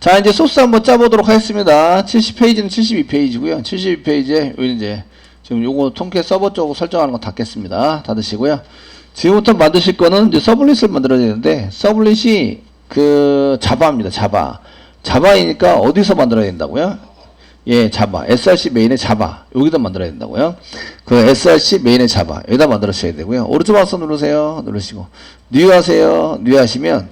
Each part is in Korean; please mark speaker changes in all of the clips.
Speaker 1: 자, 이제 소스 한번 짜보도록 하겠습니다. 70페이지는 72페이지고요. 72페이지에 이제 지금 요거 통계 서버 쪽으로 설정하는 거 닫겠습니다. 닫으시고요. 지금부터 만드실 거는 이제 서블릿을 만들어야 되는데, 서블릿이 그 자바입니다. 자바이니까 어디서 만들어야 된다고요? 예, 자바. src 메인의 자바. 여기다 만들어야 된다고요. 그 src 메인의 자바. 여기다 만들어셔야 되고요. 오른쪽 마우스 누르세요. 누르시고. 뉴 하세요. 뉴 하시면,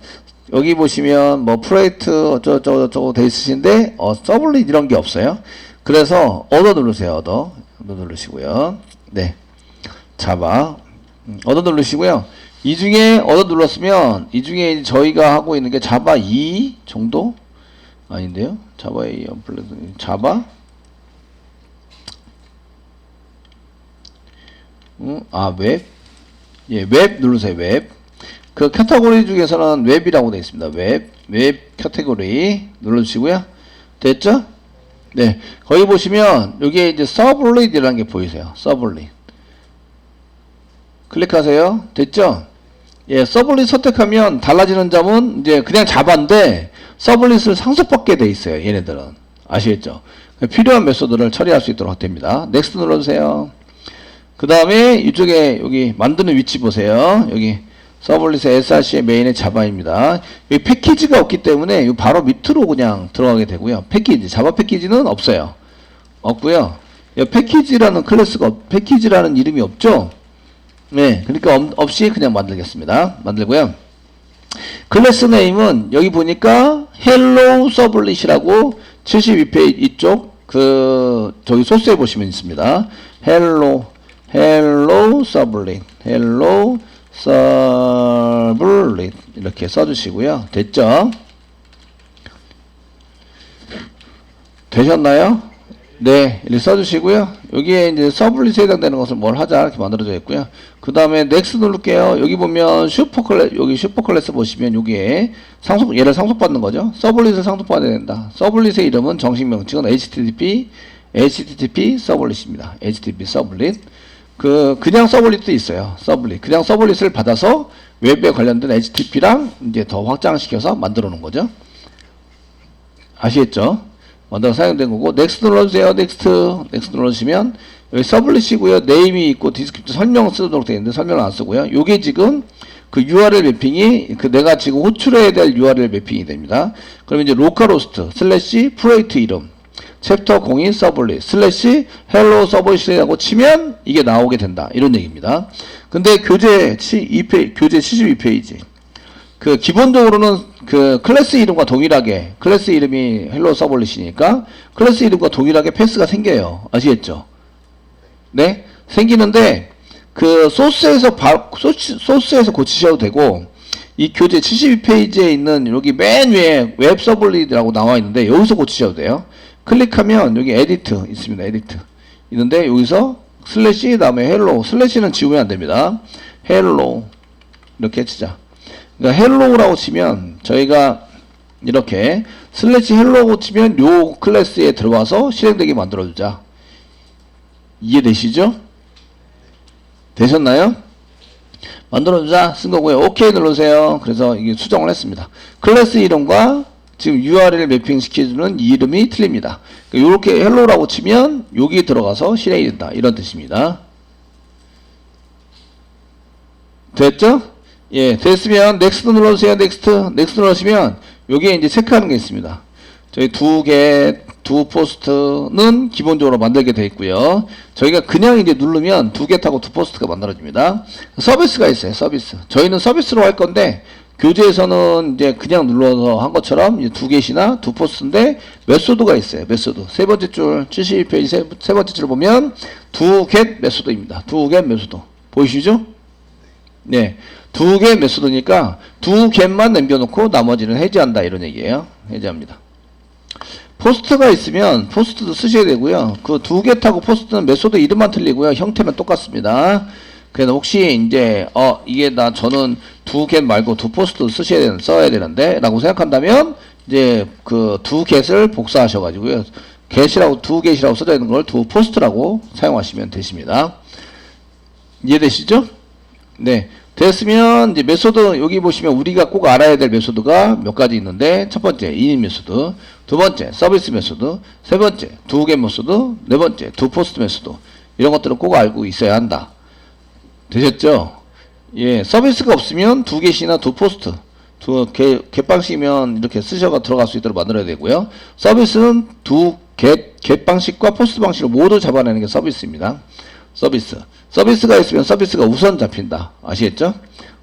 Speaker 1: 여기 보시면 뭐 프로젝트 어쩌고저쩌고 돼 있으신데, 서블릿 이런 게 없어요. 그래서 얻어 누르세요. 얻어 누르시고요. 네. 자바. 얻어 누르시고요. 이 중에 얻어 눌렀으면, 이 중에 저희가 하고 있는 게 자바 2 정도? 아닌데요? 자바 2 언플레드 자바? 웹? 예, 웹 누르세요. 웹. 그 카테고리 중에서는 웹이라고 되어 있습니다. 웹 카테고리 눌러주시고요. 됐죠? 네. 거기 보시면, 여기에 이제 서블릿이라는 게 보이세요. 서블릿. 클릭하세요. 됐죠? 예, 서블릿 선택하면 달라지는 점은 이제 그냥 자바인데 서블릿을 상속받게 돼 있어요. 얘네들은. 아시겠죠? 필요한 메소드를 처리할 수 있도록 됩니다. 넥스트 눌러주세요. 그 다음에 이쪽에 여기 만드는 위치 보세요. 여기 서블릿의 src의 메인의 자바입니다. 여기 패키지가 없기 때문에 바로 밑으로 그냥 들어가게 되고요. 패키지, 자바 패키지는 없어요. 없고요. 패키지라는 클래스가, 패키지라는 이름이 없죠? 네, 그러니까 없이 그냥 만들겠습니다. 만들고요. 클래스 네임은 여기 보니까 hello 서블릿이라고 72페이지 이쪽 저기 소스에 보시면 있습니다. hello 서블릿 이렇게 써주시고요. 됐죠? 되셨나요? 네, 이렇게 써주시고요. 여기에 이제 서블릿에 해당되는 것을 뭘 하자 이렇게 만들어져 있고요. 그 다음에 넥스트 누를게요. 여기 보면 여기 슈퍼클래스 보시면 여기에 얘를 상속받는 거죠. 서블릿을 상속받아야 된다. 서블릿의 이름은 정식 명칭은 HTTP 서블릿입니다. HTTP 서블릿. 그냥 서블릿도 있어요. 그냥 서블릿을 받아서 웹에 관련된 HTTP랑 이제 더 확장시켜서 만들어 놓은 거죠. 아시겠죠? 만들어 사용된 거고, 넥스트 눌러주세요. 넥스트 눌러주시면, 여기 서블릿이고요. 네임이 있고, 디스크립트 설명 쓰도록 되어 있는데, 설명을 안 쓰고요. 요게 지금, 그 URL 매핑이, 내가 지금 호출해야 될 URL 매핑이 됩니다. 그러면 이제 로컬호스트, 프로젝트 이름, 챕터 02 서블릿, hello 서블릿이라고 치면, 이게 나오게 된다. 이런 얘기입니다. 근데 교재 72페이지. 기본적으로는 클래스 이름과 동일하게, 클래스 이름이 헬로 서블릿이니까 클래스 이름과 동일하게 패스가 생겨요. 아시겠죠? 네? 생기는데 소스에서 고치셔도 되고, 이 교재 72페이지에 있는 여기 맨 위에 웹 서블릿이라고 나와 있는데 여기서 고치셔도 돼요. 클릭하면 여기 에디트 있습니다. 에디트 있는데 여기서 슬래시 다음에 헬로, 슬래시는 지우면 안 됩니다. 헬로 이렇게 치자. 그러니까 헬로우라고 치면 저희가 이렇게 헬로우 치면 요 클래스에 들어와서 실행되게 만들어주자. 이해되시죠? 되셨나요? 만들어주자 쓴 거고요. OK 눌러주세요. 그래서 이게 수정을 했습니다. 클래스 이름과 지금 URL 매핑 시켜주는 이 이름이 틀립니다. 이렇게 헬로우라고 치면 여기 들어가서 실행이 된다. 이런 뜻입니다. 됐죠? 예, 됐으면 넥스트 눌러주세요. 넥스트 눌러주시면 여기에 이제 체크하는 게 있습니다. 저희 두 포스트는 기본적으로 만들게 되어 있고요. 저희가 그냥 이제 누르면 두 겟하고 두 포스트가 만들어집니다. 서비스가 있어요. 서비스. 저희는 서비스로 할 건데 교재에서는 이제 그냥 눌러서 한 것처럼 이제 두 겟이나 두 포스트인데 메소드가 있어요. 메소드. 세 번째 줄 72페이지 세 번째 줄 보면 두 겟 메소드입니다. 두 겟 메소드. 보이시죠? 네. 두 개 메소드니까 두 개만 남겨놓고 나머지는 해제한다 이런 얘기예요. 해제합니다. 포스트가 있으면 포스트도 쓰셔야 되고요. 그 두 개 타고 포스트는 메소드 이름만 틀리고요. 형태는 똑같습니다. 그래서 혹시 이제 이게 저는 두 개 말고 두 포스트 써야 되는데 라고 생각한다면 이제 두 get을 복사하셔가지고요. 두 get이라고 써져 있는 걸 두 포스트라고 사용하시면 되십니다. 이해되시죠? 네. 됐으면 이제 메소드 여기 보시면 우리가 꼭 알아야 될 메소드가 몇 가지 있는데 첫 번째 인인 메소드, 두 번째 서비스 메소드, 세 번째 두 개 메소드, 네 번째 두 포스트 메소드 이런 것들은 꼭 알고 있어야 한다. 되셨죠? 예, 서비스가 없으면 두 개씩이나 두 포스트 두 겟방식이면 이렇게 쓰셔가 들어갈 수 있도록 만들어야 되고요. 서비스는 두 겟방식과 포스트 방식을 모두 잡아내는 게 서비스입니다. 서비스가 있으면 서비스가 우선 잡힌다. 아시겠죠?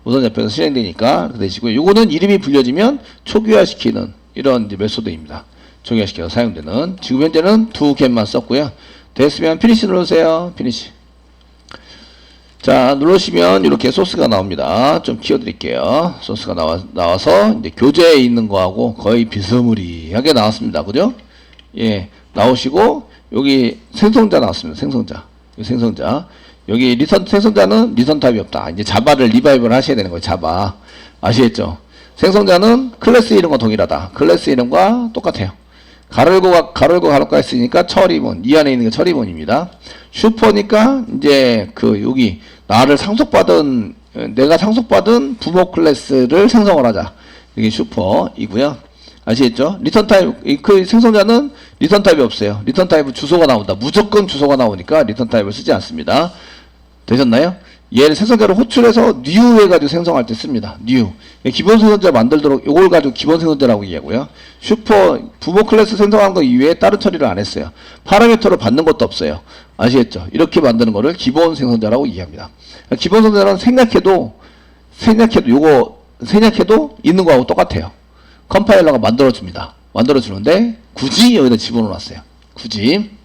Speaker 1: 우선 잡혀서 실행되니까 그렇게 되시고요. 요거는 이름이 불려지면 초기화시키는 이런 이제 메소드입니다. 초기화시켜서 사용되는. 지금 현재는 두 겟만 썼고요. 됐으면 피니시 눌러주세요. 피니시. 자, 누르시면 이렇게 소스가 나옵니다. 좀 키워드릴게요. 소스가 나와서 이제 교재에 있는 거하고 거의 비스무리하게 나왔습니다. 그죠? 예, 나오시고 여기 생성자 나왔습니다. 생성자. 여기 생성자는 리턴 타입이 없다. 이제 자바를 리바이벌 하셔야 되는 거예요. 자바. 아시겠죠? 생성자는 클래스 이름과 동일하다. 클래스 이름과 똑같아요. 가로가 있으니까 처리본. 이 안에 있는 게 처리본입니다. 슈퍼니까 이제 여기 내가 상속받은 부모 클래스를 생성을 하자. 이게 슈퍼이고요. 아시겠죠? 리턴 타입, 생성자는 리턴 타입이 없어요. 리턴 타입은 주소가 나온다. 무조건 주소가 나오니까 리턴 타입을 쓰지 않습니다. 되셨나요? 얘를 생성자로 호출해서 new 해가지고 생성할 때 씁니다. new. 기본 생성자 만들도록 요걸 가지고 기본 생성자라고 얘기하고요. 슈퍼, 부모 클래스 생성한 거 이외에 다른 처리를 안 했어요. 파라미터를 받는 것도 없어요. 아시겠죠? 이렇게 만드는 거를 기본 생성자라고 얘기합니다. 기본 생성자는 생략해도 있는 거하고 똑같아요. 컴파일러가 만들어주는데 굳이 여기다 집어넣어놨어요. 굳이.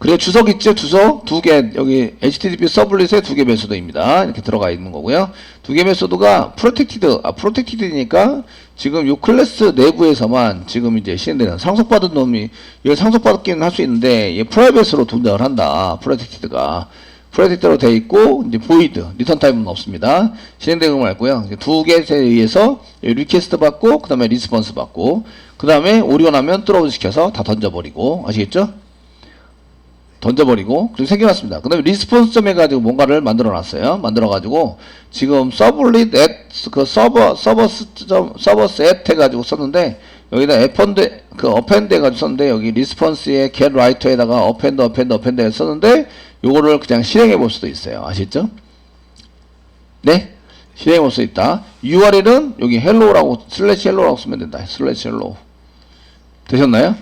Speaker 1: 그리고 주석 있죠? 주석 두 개, 여기 HTTP 서블릿에 두 개 메소드입니다. 이렇게 들어가 있는 거고요. 두 개 메소드가 프로텍티드니까 지금 이 클래스 내부에서만 지금 이제 실행되는 상속받은 놈이 이걸 상속받기는 할 수 있는데 얘 프라이빗으로 동작을 한다. 프로텍티드로 되어 있고 이제 보이드 리턴 타입은 없습니다. 실행되는 걸 알고요. 두 개에 의해서 리퀘스트 받고 그 다음에 리스폰스 받고 그 다음에 오리온하면 트러블 시켜서 다 던져버리고 아시겠죠? 그리고 생겨났습니다. 그 다음에 리스폰스점 해가지고 뭔가를 만들어가지고 지금 서블릿 서버스 앳 해가지고 썼는데 여기다 어펜드 해가지고 썼는데 여기 리스폰스에 get writer에다가 어펜드 해서 썼는데 요거를 그냥 실행해 볼 수도 있어요. 아시죠? 네? 실행해 볼 수 있다. URL은 여기 hello라고 /hello라고 쓰면 된다. /hello. 되셨나요?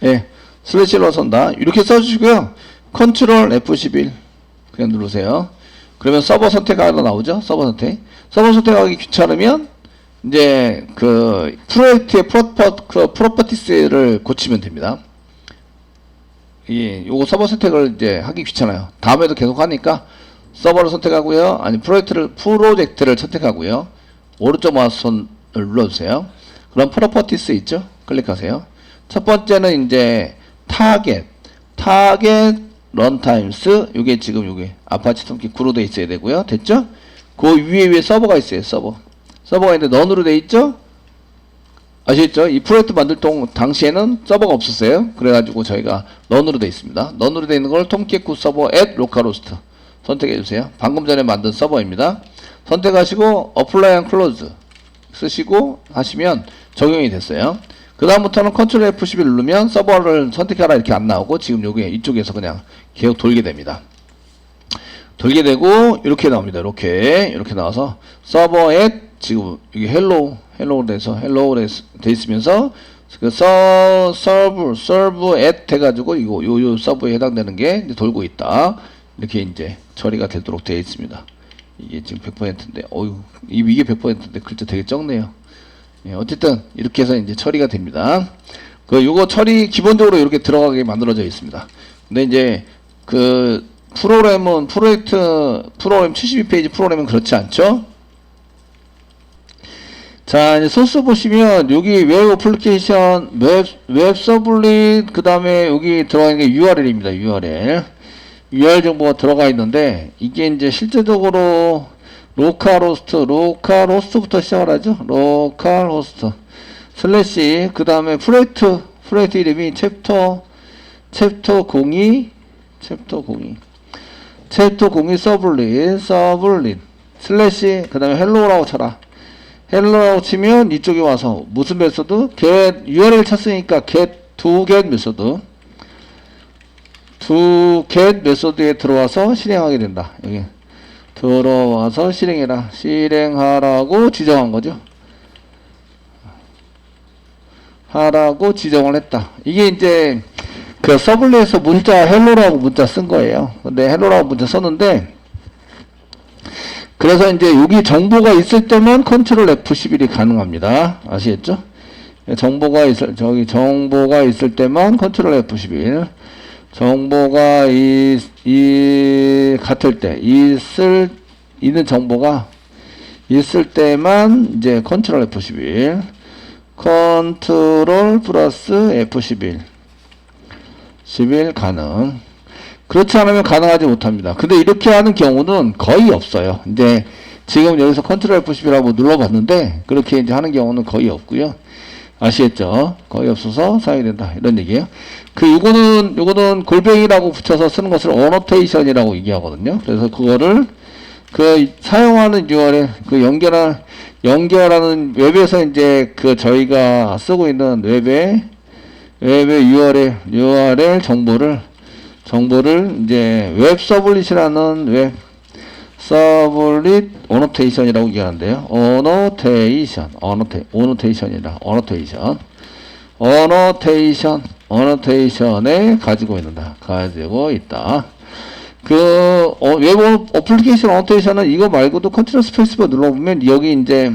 Speaker 1: 예. /hello 선다. 이렇게 써주시고요. 컨트롤 F11 그냥 누르세요. 그러면 서버 선택하다 나오죠? 서버 선택하기 귀찮으면 이제 프로젝트의 프로퍼티스를 고치면 됩니다. 요거 서버 선택을 이제 하기 귀찮아요. 다음에도 계속 하니까 서버를 선택하고요. 아니 프로젝트를 선택하고요. 오른쪽 마우스를 눌러주세요. 그럼 프로퍼티스 있죠? 클릭하세요. 첫 번째는 이제 타겟 런타임스 요게 지금 요게 아파치 톰킷 9로 돼 있어야 되고요. 됐죠? 그 위에 서버가 있어요. 서버가 있는데 넌으로 돼 있죠? 아시겠죠? 이 프로젝트 만들 당시에는 서버가 없었어요. 그래가지고 저희가 넌으로 돼 있습니다. 넌으로 돼 있는 걸 톰캣 9 서버 at localhost 선택해 주세요. 방금 전에 만든 서버입니다. 선택하시고 apply and close 쓰시고 하시면 적용이 됐어요. 그 다음부터는 컨트롤 F11 누르면 서버를 선택하라 이렇게 안 나오고 지금 요게 이쪽에서 그냥 계속 돌게 됩니다. 돌게 되고 이렇게 나옵니다. 이렇게 나와서 서버에 지금 여기 헬로우 돼 있으면서 그 서브 앳 해가지고 요 서버에 해당되는 게 이제 돌고 있다. 이렇게 이제 처리가 되도록 되어 있습니다. 이게 지금 100%인데 이게 100%인데 글자 되게 적네요. 예, 어쨌든 이렇게 해서 이제 처리가 됩니다. 요거 처리 기본적으로 이렇게 들어가게 만들어져 있습니다. 근데 이제 프로그램 72페이지 프로그램은 그렇지 않죠? 자, 이제 소스 보시면 여기 웹 어플리케이션, 웹 서블릿 그 다음에 여기 들어가 있는 게 URL입니다. URL 정보가 들어가 있는데 이게 이제 실제적으로 로컬 호스트부터 시작을 하죠. 로컬 호스트 슬래시 그 다음에 프로젝트 이름이 챕터 02 서블릿 슬래시 그 다음에 헬로우라고 쳐라. 헬로우라고 치면 이쪽에 와서 무슨 메소드? get URL 쳤으니까 get to get 메소드 to get 메소드에 들어와서 실행하게 된다. 여기 들어와서 실행해라. 실행하라고 지정한 거죠. 하라고 지정을 했다. 이게 이제 그 서블릿에서 문자 헬로라고 문자 쓴 거예요. 근데 헬로라고 문자 썼는데 그래서 이제 여기 정보가 있을 때만 컨트롤 F11이 가능합니다. 아시겠죠? 정보가 있을 때만 컨트롤 F11. 정보가 같을 때 있는 정보가 있을 때만 이제 컨트롤 F11. 컨트롤 플러스 F11 11 가능. 그렇지 않으면 가능하지 못합니다. 근데 이렇게 하는 경우는 거의 없어요. 이제 지금 여기서 컨트롤 F11 하고 눌러봤는데 그렇게 이제 하는 경우는 거의 없고요. 아시겠죠? 거의 없어서 사용이 된다. 이런 얘기예요. 요거는 골뱅이라고 붙여서 쓰는 것을 어노테이션이라고 얘기하거든요. 그래서 그거를 사용하는 URL 연결하는 웹에서 이제 저희가 쓰고 있는 웹의 URL 정보를 이제 웹 서블릿이라는 웹 서블릿 어노테이션이라고 얘기하는데요. 어노테이션에 가지고 있다. 웹 어플리케이션 어노테이션은 이거 말고도 컨트롤 스페이스바 눌러보면 여기 이제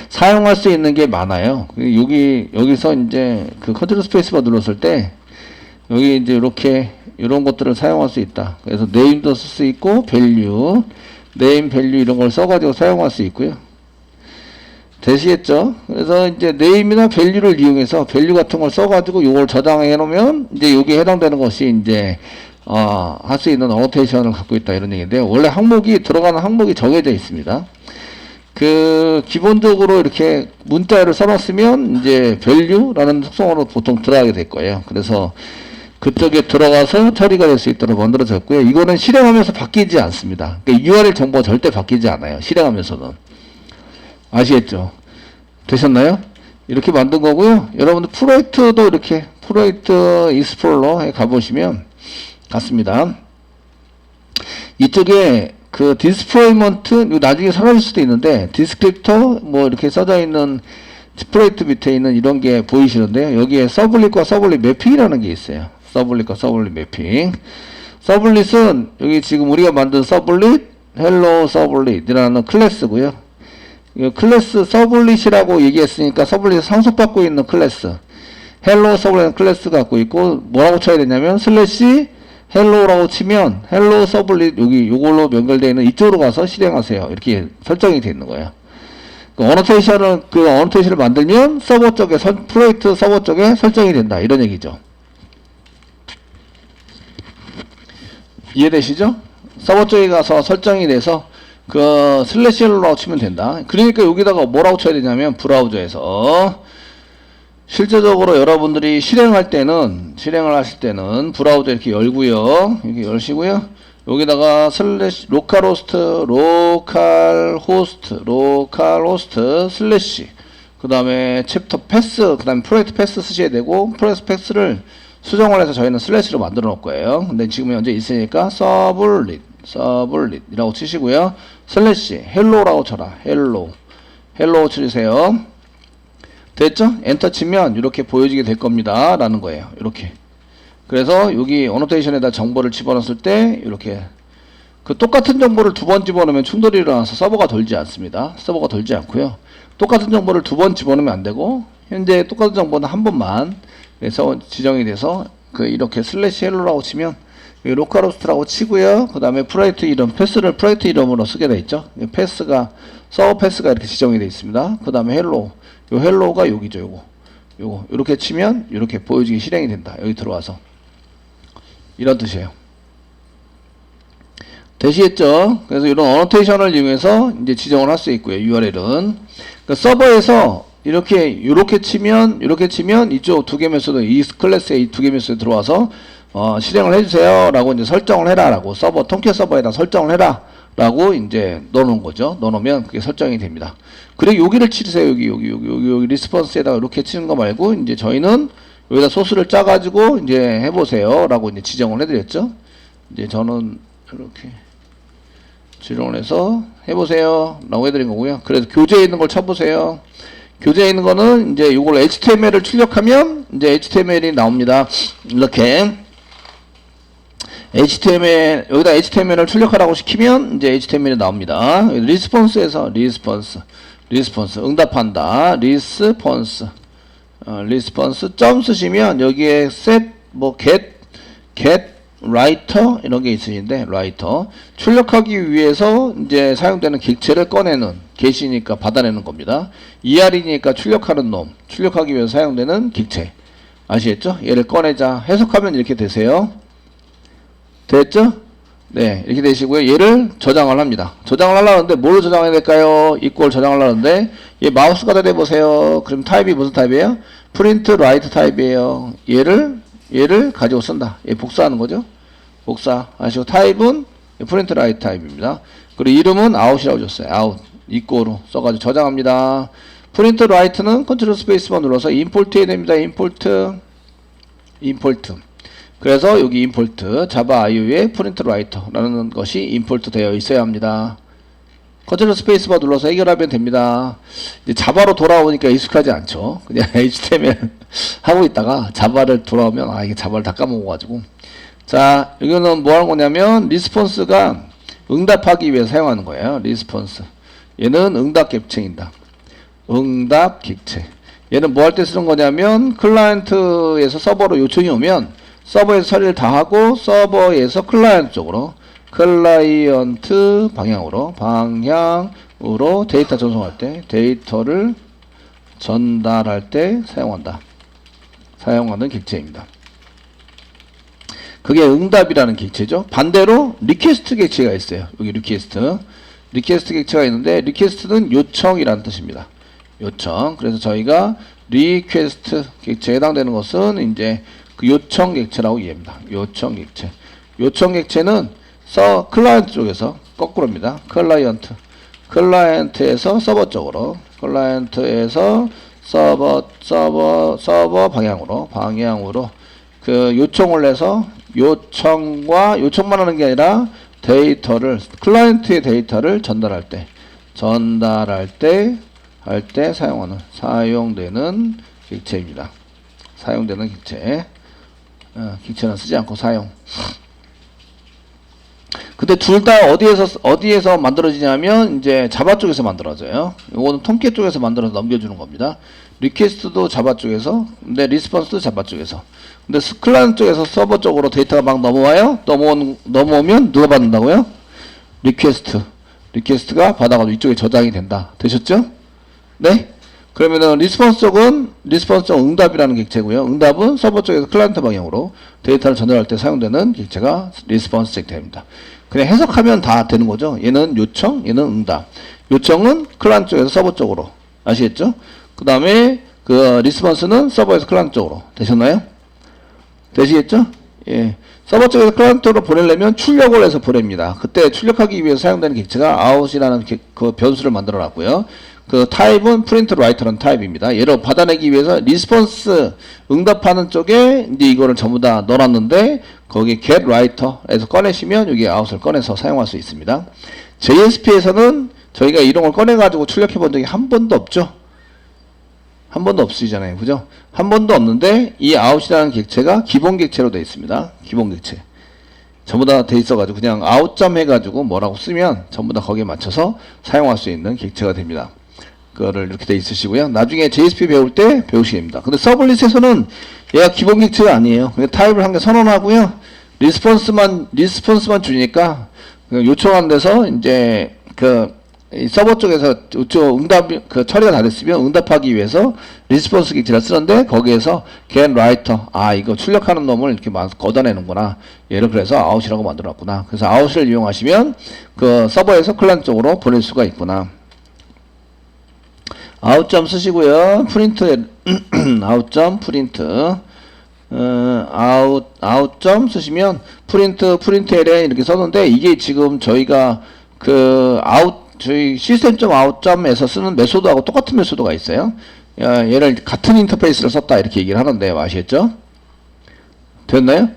Speaker 1: 사용할 수 있는 게 많아요. 여기서 이제 컨트롤 스페이스바 눌렀을 때 여기 이제 이런 것들을 사용할 수 있다. 그래서 네임도 쓸 수 있고 네임 밸류 이런 걸 써가지고 사용할 수 있고요. 되시겠죠? 그래서 이제 네임이나 밸류를 이용해서 밸류 같은 걸 써가지고 이걸 저장해 놓으면 이제 여기에 해당되는 것이 이제 할 수 있는 어노테이션을 갖고 있다 이런 얘기인데요. 원래 들어가는 항목이 정해져 있습니다. 기본적으로 이렇게 문자를 써놨으면 이제 value라는 속성으로 보통 들어가게 될 거예요. 그래서 그쪽에 들어가서 처리가 될 수 있도록 만들어졌고요. 이거는 실행하면서 바뀌지 않습니다. 그러니까 URL 정보가 절대 바뀌지 않아요. 실행하면서는. 아시겠죠? 되셨나요? 이렇게 만든 거고요. 여러분들 프로젝트도 이렇게 프로젝트 익스플로러에 가보시면 같습니다. 이쪽에 디스플레이먼트 나중에 사라질 수도 있는데 디스크립터 이렇게 써져 있는 프로젝트 밑에 있는 이런 게 보이시는데요. 여기에 서블릿과 서블릿 매핑이라는 게 있어요. 서블릿과 서블릿 매핑. 서블릿은 여기 지금 우리가 만든 서블릿 헬로 서블릿이라는 클래스고요. 클래스 서블릿이라고 얘기했으니까 서블릿을 상속받고 있는 클래스 헬로 서블릿 클래스 갖고 있고 뭐라고 쳐야 되냐면 슬래시 헬로라고 치면 헬로 서블릿 요걸로 연결되어 있는 이쪽으로 가서 실행하세요. 이렇게 설정이 되어 있는 거예요. 어노테이션을 만들면 서버 쪽에 프로젝트 서버 쪽에 설정이 된다. 이런 얘기죠. 이해되시죠? 서버 쪽에 가서 설정이 돼서 슬래시 헬로라고 치면 된다. 그러니까 여기다가 뭐라고 쳐야 되냐면 브라우저에서 실제적으로 여러분들이 실행을 하실 때는 브라우저 이렇게 열고요. 이렇게 열시고요. 여기다가 로컬호스트 슬래시 그 다음에 챕터 패스 그 다음에 프로젝트 패스 쓰셔야 되고 프로젝트 패스를 수정을 해서 저희는 슬래시로 만들어 놓을 거예요. 근데 지금 현재 있으니까 서블릿이라고 치시고요. 슬래시 헬로라고 쳐라. 헬로 치세요. 됐죠? 엔터 치면 이렇게 보여지게 될 겁니다. 라는 거예요. 이렇게. 그래서 여기 어노테이션에다 정보를 집어넣었을 때 이렇게 똑같은 정보를 두 번 집어넣으면 충돌이 일어나서 서버가 돌지 않습니다. 서버가 돌지 않고요. 똑같은 정보를 두 번 집어넣으면 안 되고 현재 똑같은 정보는 한 번만 그래서 지정이 돼서 이렇게 슬래시 헬로라고 치면 로컬호스트라고 치고요. 그 다음에 프로젝트 이름 패스를 프로젝트 이름으로 쓰게 돼 있죠. 서버 패스가 이렇게 지정이 되어 있습니다. 그 다음에 헬로가 여기죠. 요거 이렇게 치면 이렇게 보여지기 실행이 된다. 여기 들어와서 이런 뜻이에요. 되시겠죠? 그래서 이런 어노테이션을 이용해서 이제 지정을 할 수 있고요. URL은 서버에서 이렇게 치면 이쪽 두 개 메소드 이 클래스에 이 두 개 메소드 들어와서 실행을 해주세요 라고 이제 설정을 해라 라고 서버 통계 서버에다 설정을 해라 라고 이제 넣어놓은 거죠. 넣어놓으면 그게 설정이 됩니다. 그리고 여기를 치세요. 여기 리스폰스에다가 이렇게 치는 거 말고 이제 저희는 여기다 소스를 짜가지고 이제 해보세요. 라고 이제 지정을 해드렸죠. 이제 저는 이렇게 지정을 해서 해보세요. 라고 해드린 거고요. 그래서 교재에 있는 걸 쳐보세요. 교재에 있는 거는 이제 이걸 HTML을 출력하면 이제 HTML이 나옵니다. 이렇게. HTML, 여기다 HTML을 출력하라고 시키면 이제 HTML이 나옵니다. 리스폰스에서 리스폰스 응답한다. 리스폰스 점 쓰시면 여기에 set get writer 이런 게 있으신데 writer 출력하기 위해서 이제 사용되는 객체를 꺼내는 get이니까 받아내는 겁니다. ER이니까 출력하는 놈 출력하기 위해서 사용되는 객체 아시겠죠? 얘를 꺼내자 해석하면 이렇게 되세요. 됐죠? 네, 이렇게 되시고요. 얘를 저장을 합니다. 저장을 하려는데 뭘로 저장해야 될까요? 이꼴 저장을 하려는데 얘 마우스 가다 대보세요. 그럼 타입이 무슨 타입이에요? 프린트 라이트 타입이에요. 얘를 가지고 쓴다. 얘 복사하는 거죠? 복사. 아시고 타입은 프린트 라이트 타입입니다. 그리고 이름은 아웃이라고 줬어요. 아웃. 이꼴로 써가지고 저장합니다. 프린트 라이트는 컨트롤 스페이스만 눌러서 임포트 해야 됩니다. 임포트. 그래서 여기 임포트 자바 IO의 프린트 라이터라는 것이 임포트 되어 있어야 합니다. 컨트롤 스페이스바 눌러서 해결하면 됩니다. 이제 자바로 돌아오니까 익숙하지 않죠. 그냥 HTML 하고 있다가 자바를 돌아오면 이게 자바를 다 까먹어가지고 자 여기는 뭐 하는 거냐면 리스폰스가 응답하기 위해 사용하는 거예요. 리스폰스 얘는 응답 객체입니다. 응답 객체 얘는 뭐 할 때 쓰는 거냐면 클라이언트에서 서버로 요청이 오면 서버에서 처리를 다 하고 서버에서 클라이언트 쪽으로 클라이언트 방향으로 데이터 전송할 때 데이터를 전달할 때 사용하는 객체입니다. 그게 응답이라는 객체죠. 반대로 리퀘스트 객체가 있어요. 여기 리퀘스트 객체가 있는데 리퀘스트는 요청이라는 뜻입니다. 요청. 그래서 저희가 리퀘스트 객체에 해당되는 것은 이제 그 요청 객체라고 이해합니다. 요청 객체는 클라이언트 쪽에서 거꾸로입니다. 클라이언트에서 서버 쪽으로, 클라이언트에서 서버 방향으로 그 요청을 해서 요청만 하는 게 아니라 클라이언트의 데이터를 전달할 때 사용되는 객체입니다. 사용되는 객체. 객체는 쓰지 않고 사용. 근데 둘 다 어디에서 만들어지냐면 이제 자바 쪽에서 만들어져요. 이거는 톰캣 쪽에서 만들어서 넘겨주는 겁니다. 리퀘스트도 자바 쪽에서, 근데 리스폰스도 자바 쪽에서. 근데 클라이언트 쪽에서 서버 쪽으로 데이터가 막 넘어와요. 넘어오면 누가 받는다고요? 리퀘스트가 받아가지고 이쪽에 저장이 된다. 되셨죠? 네? 그러면은 리스폰스 쪽은 응답이라는 객체고요. 응답은 서버 쪽에서 클라이언트 방향으로 데이터를 전달할 때 사용되는 객체가 리스폰스 객체입니다. 그냥 해석하면 다 되는 거죠. 얘는 요청, 얘는 응답. 요청은 클라이언트 쪽에서 서버 쪽으로. 아시겠죠? 그 다음에 그 리스폰스는 서버에서 클라이언트 쪽으로. 되셨나요? 되시겠죠? 예. 서버 쪽에서 클라이언트로 보내려면 출력을 해서 보냅니다. 그때 출력하기 위해서 사용되는 객체가 out이라는 그 변수를 만들어 놨고요. 그 타입은 프린트 라이터라는 타입입니다. 얘를 받아내기 위해서 리스폰스 응답하는 쪽에 이제 이거를 전부 다 넣어놨는데 거기 get writer에서 꺼내시면 여기 out을 꺼내서 사용할 수 있습니다. JSP에서는 저희가 이런 걸 꺼내가지고 출력해 본 적이 한 번도 없죠. 한 번도 없으시잖아요. 그죠? 한 번도 없는데 이 out이라는 객체가 기본 객체로 되어 있습니다. 기본 객체. 전부 다 돼 있어가지고 그냥 out점 해가지고 뭐라고 쓰면 전부 다 거기에 맞춰서 사용할 수 있는 객체가 됩니다. 그거를 이렇게 돼 있으시고요. 나중에 JSP 배울 때 배우시게 됩니다. 근데 서블릿에서는 얘가 기본 객체가 아니에요. 그냥 타입을 한 개 선언하고요. 리스폰스만 주니까 요청한 데서 이제 이 서버 쪽에서 처리가 다 됐으면 응답하기 위해서 리스폰스 객체를 쓰는데 거기에서 get writer 이거 출력하는 놈을 이렇게 막 걷어내는구나. 얘를 그래서 out이라고 만들었구나. 그래서 out을 이용하시면 그 서버에서 클라이언트 쪽으로 보낼 수가 있구나. out점 쓰시고요. 프린트 out점 프린트 out점 쓰시면 프린트 ln 이렇게 썼는데 이게 지금 저희가 저희 시스템.out.에서 쓰는 메소드하고 똑같은 메소드가 있어요. 얘를 같은 인터페이스를 썼다 이렇게 얘기를 하는데 아시겠죠? 됐나요?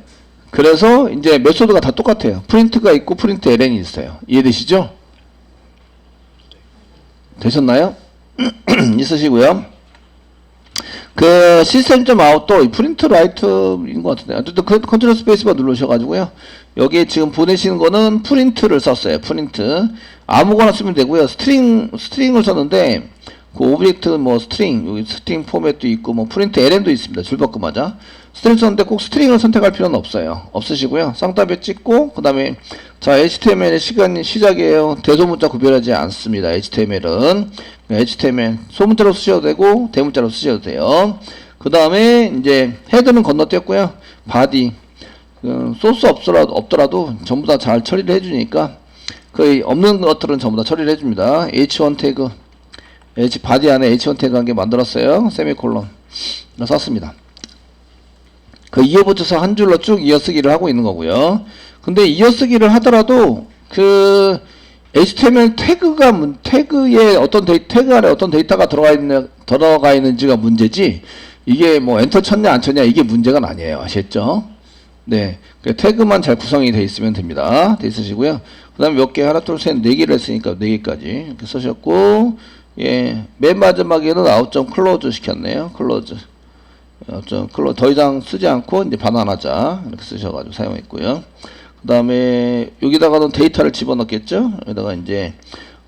Speaker 1: 그래서 이제 메소드가 다 똑같아요. 프린트가 있고 프린트 ln이 있어요. 이해되시죠? 되셨나요? 있으시고요. 그 시스템.out도 프린트 라이트인 것 같은데 어쨌든 컨트롤 스페이스바 누르셔가지고요. 여기에 지금 보내시는 거는 프린트를 썼어요. 프린트 아무거나 쓰면 되고요. 스트링을 썼는데 그 오브젝트 뭐 스트링 여기 스트링 포맷도 있고 뭐 프린트 ln도 있습니다. 줄바꿈하자. 스트링 썼는데 꼭 스트링을 선택할 필요는 없어요. 없으시고요. 쌍따옴표 찍고 그 다음에 자 HTML의 시작이에요. 대소문자 구별하지 않습니다. HTML은 HTML 소문자로 쓰셔도 되고 대문자로 쓰셔도 돼요. 그 다음에 이제 헤드는 건너뛰었고요. 바디 소스 없더라도 전부 다 잘 처리를 해주니까 거의 없는 것들은 전부 다 처리를 해줍니다. H1 태그 바디 안에 H1 태그 한 개 만들었어요. 세미콜론 썼습니다. 그 이어붙여서 한 줄로 쭉 이어쓰기를 하고 있는 거고요. 근데 이어쓰기를 하더라도 그 HTML 태그에 어떤 태그 안에 어떤 데이터가 들어가 있는지가 문제지 이게 뭐 엔터 쳤냐 안 쳤냐 이게 문제가 아니에요. 아시겠죠? 네. 그 태그만 잘 구성이 돼 있으면 됩니다. 돼 있으시고요. 그 다음에 몇 개, 하나, 둘, 셋, 네 개를 했으니까 네 개까지 이렇게 쓰셨고, 예. 맨 마지막에는 out.close 시켰네요. close. 더 이상 쓰지 않고 이제 반환하자 이렇게 쓰셔가지고 사용했고요. 그 다음에 여기다가는 데이터를 집어넣겠죠. 여기다가 이제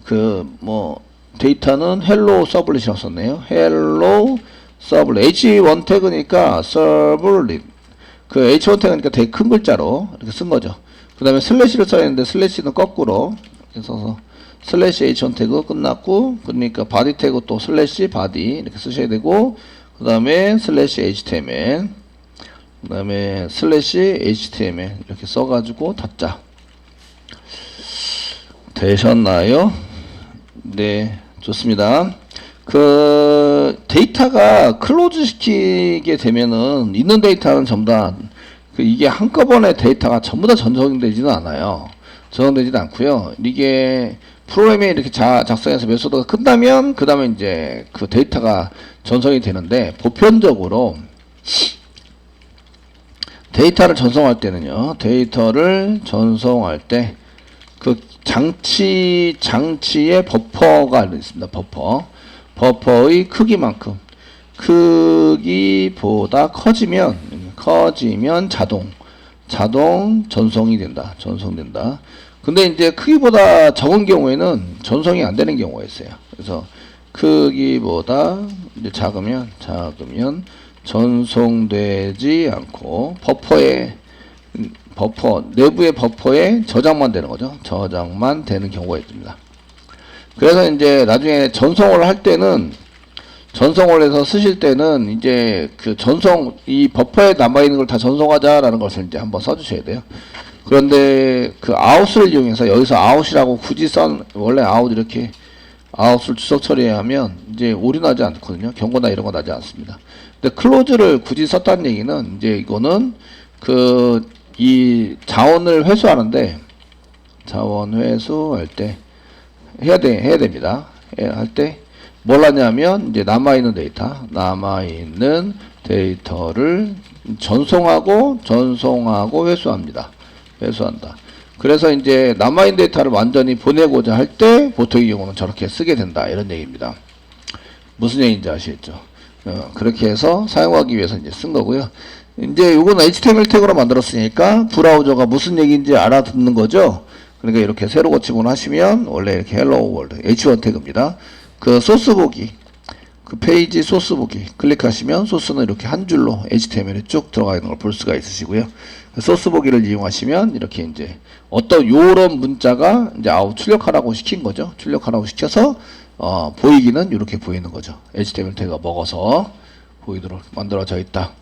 Speaker 1: 그 뭐 데이터는 hello 서블릿이라고 썼네요. hello 서블릿 H1 태그니까 서블릿 그 H1 태그니까 되게 큰 글자로 이렇게 쓴 거죠. 그 다음에 슬래시를 써야 했는데 슬래시는 거꾸로 이렇게 써서 슬래시 H1 태그 끝났고 그러니까 바디 태그 또 슬래시 바디 이렇게 쓰셔야 되고 그 다음에 슬래시 HTML 그 다음에 슬래시 HTML 이렇게 써가지고 닫자. 되셨나요? 네, 좋습니다. 그 데이터가 클로즈 시키게 되면은 있는 데이터는 전부 다 이게 한꺼번에 데이터가 전부 다 전송되지는 않아요. 전송되지는 않고요. 이게 프로그램에 이렇게 작성해서 메소드가 끝나면 그 다음에 이제 그 데이터가 전송이 되는데 보편적으로 데이터를 전송할 때는요. 데이터를 전송할 때 그 장치에 버퍼가 있습니다. 버퍼의 크기만큼 크기보다 커지면 자동 전송된다. 근데 이제 크기보다 적은 경우에는 전송이 안 되는 경우가 있어요. 그래서 크기보다 이제 작으면 전송되지 않고 내부의 버퍼에 저장만 되는 거죠. 저장만 되는 경우가 있습니다. 그래서 이제 나중에 전송을 할 때는 전송을 해서 쓰실 때는 이제 그 이 버퍼에 남아있는 걸 다 전송하자라는 것을 이제 한번 써주셔야 돼요. 그런데 그 아웃을 이용해서 여기서 아웃이라고 굳이 원래 아웃 이렇게 아웃을 주석 처리하면 이제 오류나지 않거든요. 경고나 이런 거 나지 않습니다. 근데 클로즈를 굳이 썼다는 얘기는 이제 이거는 이 자원을 회수하는데 자원 회수할 때 해야 됩니다. 할 때 뭘 하냐면 이제 남아있는 데이터를 전송하고 회수한다. 그래서 이제 남아있는 데이터를 완전히 보내고자 할 때 보통의 경우는 저렇게 쓰게 된다. 이런 얘기입니다. 무슨 얘기인지 아시겠죠? 그렇게 해서 사용하기 위해서 이제 쓴 거고요. 이제 이거는 HTML 태그로 만들었으니까 브라우저가 무슨 얘기인지 알아듣는 거죠. 그러니까 이렇게 새로 고침을 하시면 원래 이렇게 hello world H1 태그입니다. 그 소스 보기, 그 페이지 소스 보기 클릭하시면 소스는 이렇게 한 줄로 HTML에 쭉 들어가 있는 걸 볼 수가 있으시고요. 소스 보기를 이용하시면 이렇게 이제 어떤 요런 문자가 이제 출력하라고 시킨 거죠. 출력하라고 시켜서 보이기는 이렇게 보이는 거죠. HTML 태그가 먹어서 보이도록 만들어져 있다.